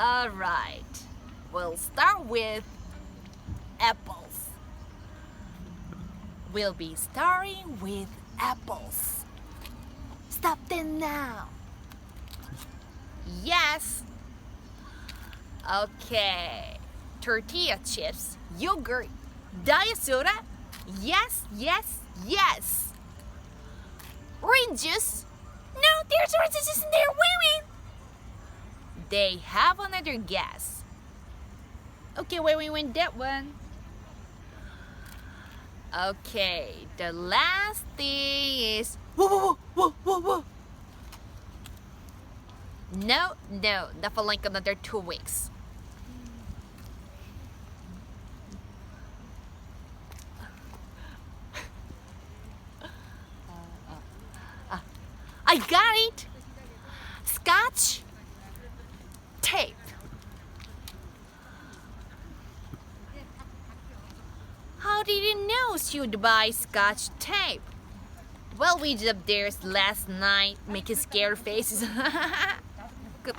Alright, we'll start with apples. We'll be starting with apples. Stop them now. Yes. Okay. Tortilla chips, yogurt, diet soda. Yes, yes, yes. Orange juice. No, there's orange juice in there. Wait. They have another guess. Okay, wait, that one. Okay, the last thing is whoa. No, not for like another 2 weeks. I got it. Scotch tape. How did you know you'd buy Scotch tape? Well, we did theirs last night, making scared faces. Good.